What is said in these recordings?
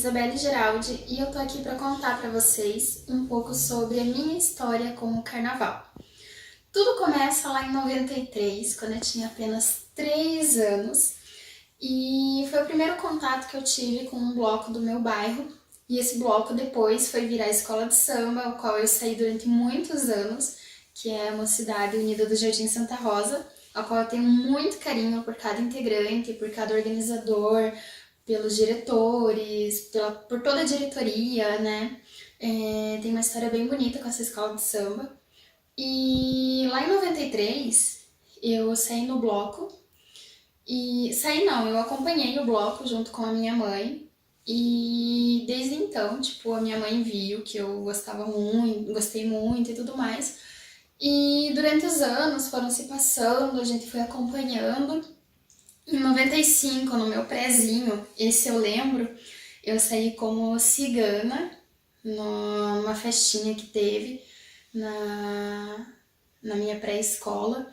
Isabelle Geraldi e eu tô aqui para contar para vocês um pouco sobre a minha história com o carnaval. Tudo começa lá em 93, quando eu tinha apenas 3 anos, e foi o primeiro contato que eu tive com um bloco do meu bairro, e esse bloco depois foi virar a escola de samba, o qual eu saí durante muitos anos, que é a Mocidade Unida do Jardim Santa Rosa, ao qual eu tenho muito carinho por cada integrante, por cada organizador, pelos diretores, por toda a diretoria, né? Tem uma história bem bonita com essa escola de samba. E lá em 93, eu saí no bloco, e saí não, eu acompanhei o bloco junto com a minha mãe, e desde então, tipo, a minha mãe viu que eu gostava muito, gostei muito e tudo mais. E durante os anos foram se passando, a gente foi acompanhando. Em 95, no meu prézinho, esse eu lembro, eu saí como cigana numa festinha que teve na minha pré-escola.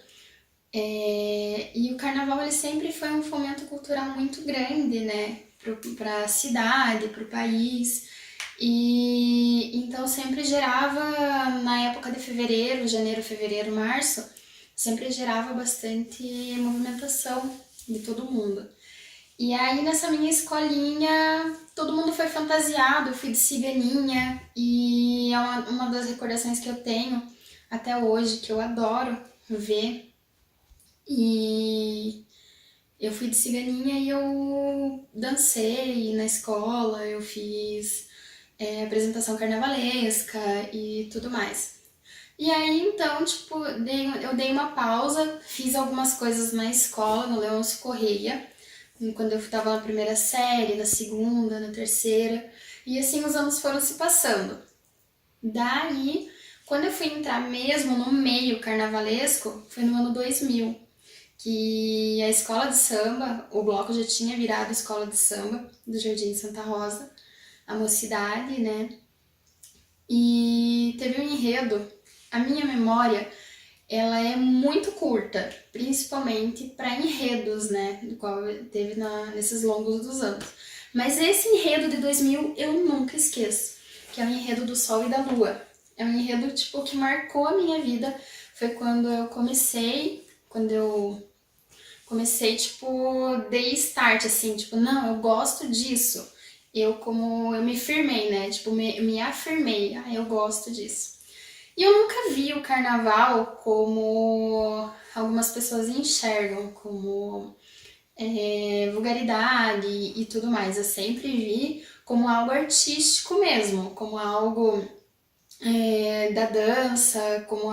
E o carnaval ele sempre foi um fomento cultural muito grande, né? Para a cidade, para o país. E então sempre gerava, na época de fevereiro, janeiro, fevereiro, março, sempre gerava bastante movimentação de todo mundo. E aí nessa minha escolinha, todo mundo foi fantasiado, eu fui de ciganinha, e é uma das recordações que eu tenho até hoje, que eu adoro ver. E eu fui de ciganinha e eu dancei na escola, eu fiz apresentação carnavalesca e tudo mais. E aí, então, tipo, eu dei uma pausa, fiz algumas coisas na escola, no Leôncio Correia, quando eu estava na primeira série, na segunda, na terceira, e assim os anos foram se passando. Daí, quando eu fui entrar mesmo no meio carnavalesco, foi no ano 2000, que a escola de samba, o bloco já tinha virado escola de samba do Jardim Santa Rosa, a mocidade, né? E teve um enredo. A minha memória, ela é muito curta, principalmente para enredos, né? Do qual teve nesses longos dos anos. Mas esse enredo de 2000 eu nunca esqueço, que é o enredo do Sol e da Lua. É um enredo tipo que marcou a minha vida. Foi quando eu comecei, tipo, dei start, assim, tipo, não, eu gosto disso. Eu me firmei, né? Tipo, me afirmei, eu gosto disso. E eu nunca vi o carnaval como algumas pessoas enxergam, como vulgaridade e tudo mais. Eu sempre vi como algo artístico mesmo, como algo da dança, é, como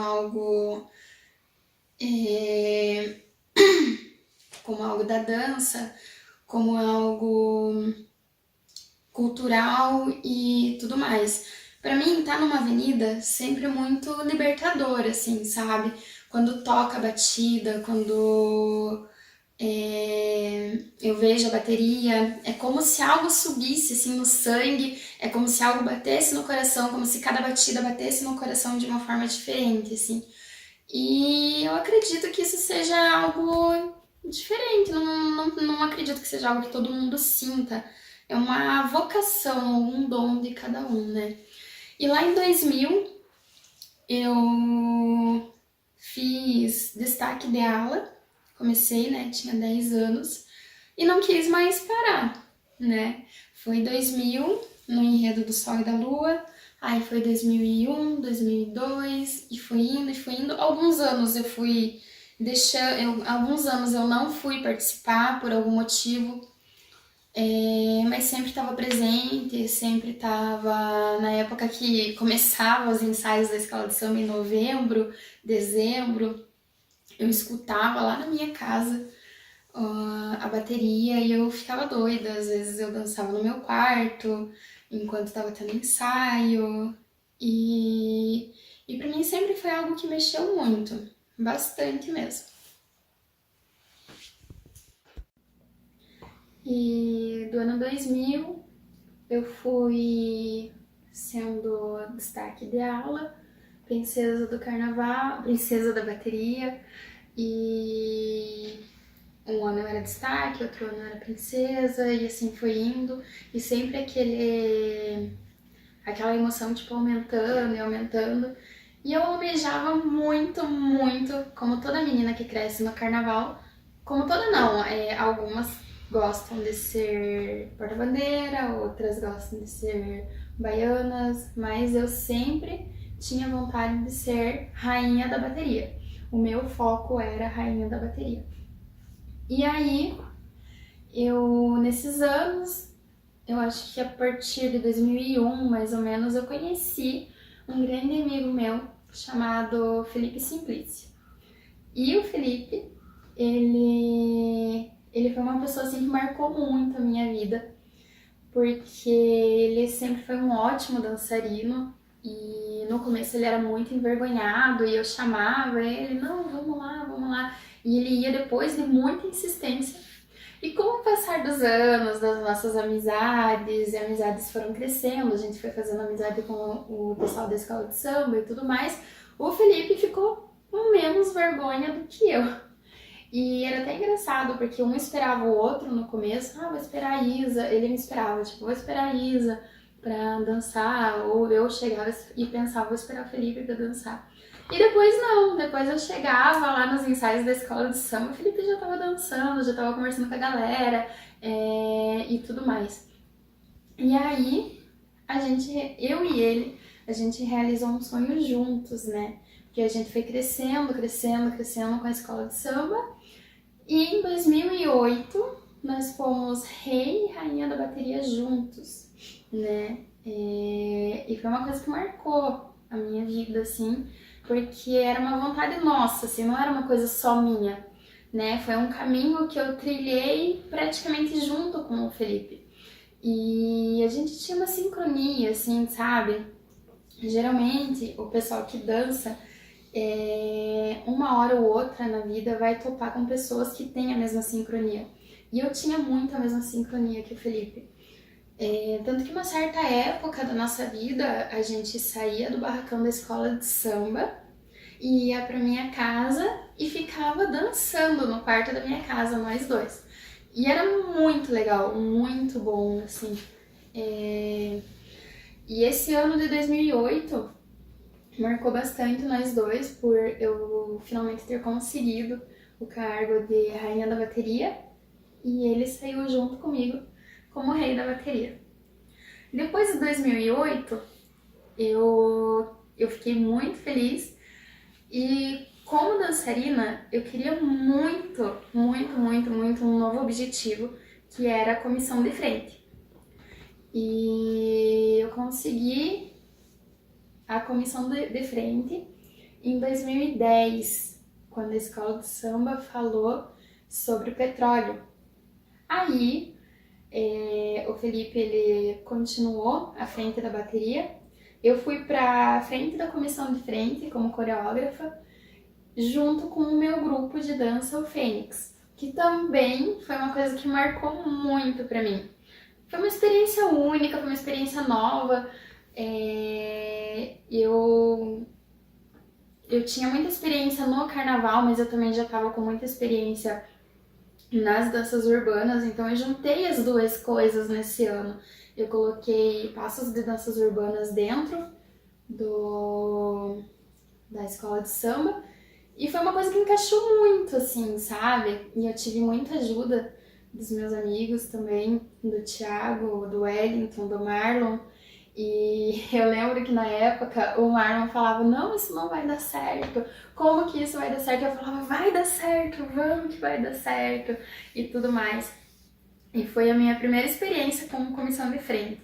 algo da dança, como algo cultural e tudo mais. Pra mim, estar numa avenida sempre muito libertador, assim, sabe? Quando toca a batida, quando eu vejo a bateria, é como se algo subisse assim no sangue, é como se algo batesse no coração, como se cada batida batesse no coração de uma forma diferente, assim. E eu acredito que isso seja algo diferente, não acredito que seja algo que todo mundo sinta. É uma vocação, um dom de cada um, né? E lá em 2000, eu fiz destaque de ala, comecei, né? Tinha 10 anos, e não quis mais parar, né? Foi 2000, no enredo do Sol e da Lua, aí foi 2001, 2002, e foi indo, e foi indo. Alguns anos eu fui deixando, alguns anos eu não fui participar por algum motivo, mas sempre estava presente, sempre estava na época que começavam os ensaios da escola de samba em novembro, dezembro, eu escutava lá na minha casa a bateria e eu ficava doida. Às vezes eu dançava no meu quarto enquanto estava tendo ensaio. E para mim sempre foi algo que mexeu muito, bastante mesmo. E do ano 2000 eu fui sendo destaque de aula, princesa do carnaval, princesa da bateria, e Um ano eu era destaque, outro ano eu era princesa, e assim foi indo. E sempre aquela emoção, tipo, aumentando e aumentando. E eu almejava muito, muito, como toda menina que cresce no carnaval, como toda não, algumas gostam de ser porta-bandeira, outras gostam de ser baianas, mas eu sempre tinha vontade de ser rainha da bateria. O meu foco era rainha da bateria. E aí, nesses anos, eu acho que a partir de 2001, mais ou menos, eu conheci um grande amigo meu chamado Felipe Simplici. E o Felipe, ele foi uma pessoa assim que marcou muito a minha vida, porque ele sempre foi um ótimo dançarino e no começo ele era muito envergonhado e eu chamava ele, não, vamos lá, vamos lá. E ele ia depois de muita insistência. E com o passar dos anos, das nossas amizades, e amizades foram crescendo, a gente foi fazendo amizade com o pessoal da escola de samba e tudo mais, o Felipe ficou com menos vergonha do que eu. E era até engraçado, porque um esperava o outro no começo, vou esperar a Isa, ele me esperava, tipo, vou esperar a Isa pra dançar, ou eu chegava e pensava, vou esperar o Felipe pra dançar. E depois não, depois eu chegava lá nos ensaios da escola de samba, o Felipe já tava dançando, já tava conversando com a galera e tudo mais. E aí, eu e ele, a gente realizou um sonho juntos, né? Porque a gente foi crescendo, crescendo, crescendo com a escola de samba. E em 2008, nós fomos rei e rainha da bateria juntos, né? E foi uma coisa que marcou a minha vida, assim, porque era uma vontade nossa, assim, não era uma coisa só minha, né? Foi um caminho que eu trilhei praticamente junto com o Felipe. E a gente tinha uma sincronia, assim, sabe? Geralmente, o pessoal que dança, uma hora ou outra na vida vai topar com pessoas que têm a mesma sincronia. E eu tinha muito a mesma sincronia que o Felipe. Tanto que uma certa época da nossa vida, a gente saía do barracão da escola de samba e ia pra minha casa e ficava dançando no quarto da minha casa, nós dois. E era muito legal, muito bom, assim. E esse ano de 2008 marcou bastante nós dois por eu finalmente ter conseguido o cargo de rainha da bateria e ele saiu junto comigo como rei da bateria. Depois de 2008, eu fiquei muito feliz e como dançarina eu queria muito, muito, muito, muito um novo objetivo que era a comissão de frente. E eu consegui a comissão de frente em 2010, quando a escola de samba falou sobre o petróleo. Aí, o Felipe ele continuou à frente da bateria. Eu fui para frente da comissão de frente como coreógrafa, junto com o meu grupo de dança, o Fênix, que também foi uma coisa que marcou muito para mim. Foi uma experiência única, foi uma experiência nova. Eu tinha muita experiência no carnaval, mas eu também já estava com muita experiência nas danças urbanas, então eu juntei as duas coisas nesse ano. Eu coloquei passos de danças urbanas dentro da escola de samba e foi uma coisa que encaixou muito, assim, sabe? E eu tive muita ajuda dos meus amigos também, do Thiago, do Wellington, do Marlon. E eu lembro que na época o Marlon falava, não, isso não vai dar certo, como que isso vai dar certo? Eu falava, vai dar certo, vamos que vai dar certo, e tudo mais. E foi a minha primeira experiência como comissão de frente.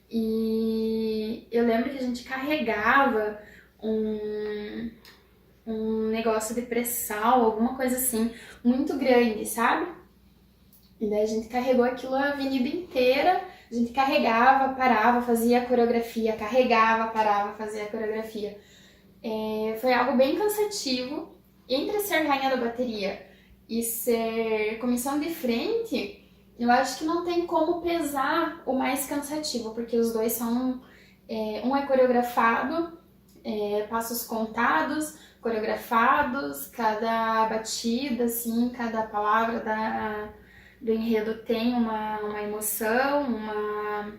E eu lembro que a gente carregava um negócio de pré-sal, alguma coisa assim, muito grande, sabe? E daí a gente carregou aquilo a avenida inteira. A gente carregava, parava, fazia a coreografia, carregava, parava, fazia a coreografia. Foi algo bem cansativo. Entre ser rainha da bateria e ser comissão de frente, eu acho que não tem como pesar o mais cansativo, porque os dois são... um é coreografado, passos contados, coreografados, cada batida, assim, cada palavra do enredo tem uma emoção, uma,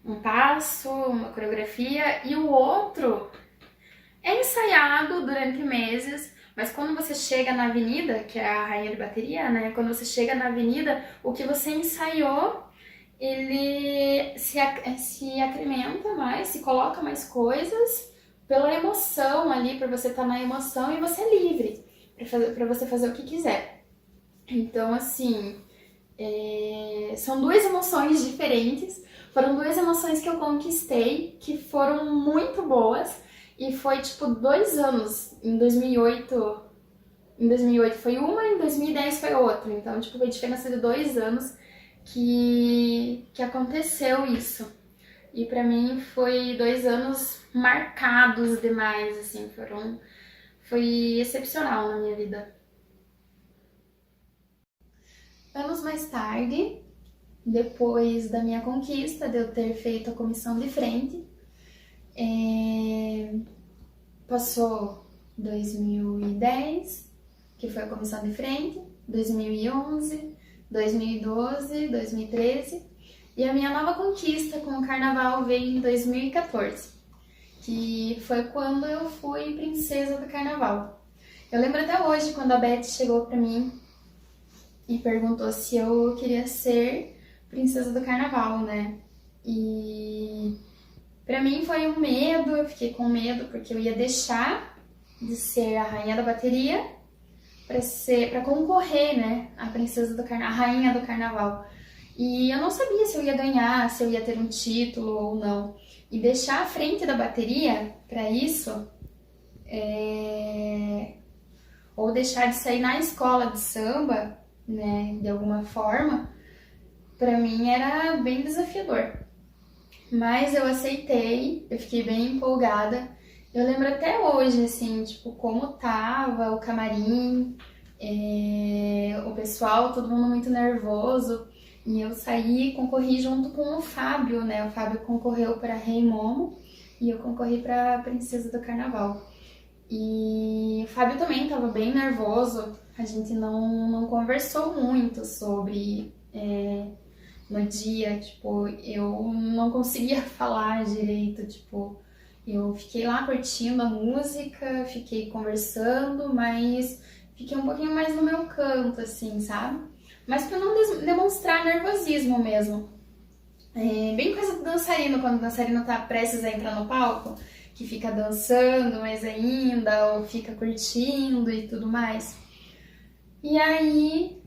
um passo, uma coreografia, e o outro é ensaiado durante meses, mas quando você chega na avenida, que é a rainha de bateria, né? Quando você chega na avenida, o que você ensaiou, ele se acrementa mais, se coloca mais coisas pela emoção ali, por você estar na emoção e você é livre para você fazer o que quiser. Então, assim, são duas emoções diferentes. Foram duas emoções que eu conquistei, que foram muito boas. E foi, tipo, 2 anos. Em 2008 foi uma, em 2010 foi outra. Então, tipo, foi diferença de 2 anos que aconteceu isso. E pra mim foi 2 anos marcados demais, assim, foi excepcional na minha vida. Anos mais tarde, depois da minha conquista, de eu ter feito a comissão de frente, passou 2010, que foi a comissão de frente, 2011, 2012, 2013, e a minha nova conquista com o carnaval veio em 2014, que foi quando eu fui princesa do carnaval. Eu lembro até hoje quando a Beth chegou pra mim e perguntou se eu queria ser princesa do carnaval, né? E pra mim foi um medo, eu fiquei com medo porque eu ia deixar de ser a rainha da bateria para concorrer, né, a princesa do carnaval, a rainha do carnaval. E eu não sabia se eu ia ganhar, se eu ia ter um título ou não. E deixar a frente da bateria para isso, ou deixar de sair na escola de samba, né, de alguma forma, para mim era bem desafiador. Mas eu aceitei, eu fiquei bem empolgada. Eu lembro até hoje, assim, tipo, como tava o camarim, o pessoal, todo mundo muito nervoso. E eu saí e concorri junto com o Fábio, né? O Fábio concorreu para Rei Momo e eu concorri para Princesa do Carnaval. E o Fábio também tava bem nervoso, a gente não conversou muito sobre no dia, tipo, eu não conseguia falar direito, tipo, eu fiquei lá curtindo a música, fiquei conversando, mas fiquei um pouquinho mais no meu canto, assim, sabe? Mas pra não demonstrar nervosismo mesmo. Bem coisa do dançarino, quando o dançarino tá prestes a entrar no palco, que fica dançando mais ainda, ou fica curtindo e tudo mais. E aí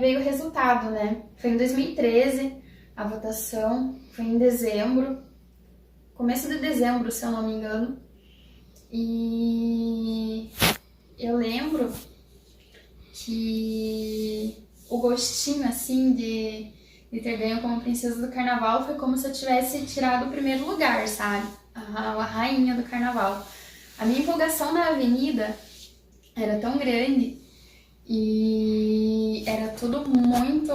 veio o resultado, né? Foi em 2013 a votação, foi em dezembro, começo de dezembro, se eu não me engano. E eu lembro que o gostinho, assim, de ter ganho como princesa do carnaval foi como se eu tivesse tirado o primeiro lugar, sabe? A rainha do carnaval. A minha empolgação na avenida era tão grande e era tudo muito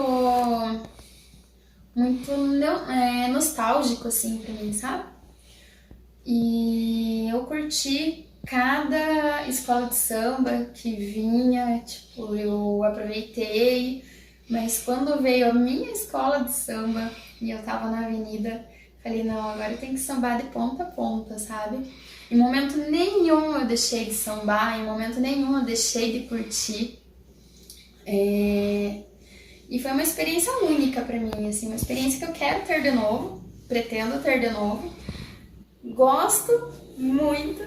nostálgico, assim, pra mim, sabe? E eu curti cada escola de samba que vinha, tipo, eu aproveitei, mas quando veio a minha escola de samba e eu tava na avenida, falei, não, agora eu tenho que sambar de ponta a ponta, sabe? Em momento nenhum eu deixei de sambar, em momento nenhum eu deixei de curtir. E foi uma experiência única pra mim, assim, uma experiência que eu quero ter de novo, pretendo ter de novo. Gosto muito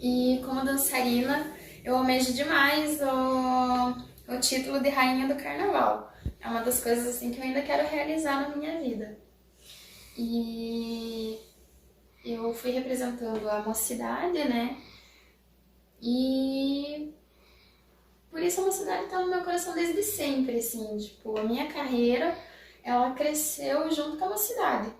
e como dançarina eu almejo demais o título de rainha do carnaval. É uma das coisas assim que eu ainda quero realizar na minha vida. E eu fui representando a mocidade, né? E por isso a mocidade tá no meu coração desde sempre, assim, tipo, a minha carreira, ela cresceu junto com a mocidade.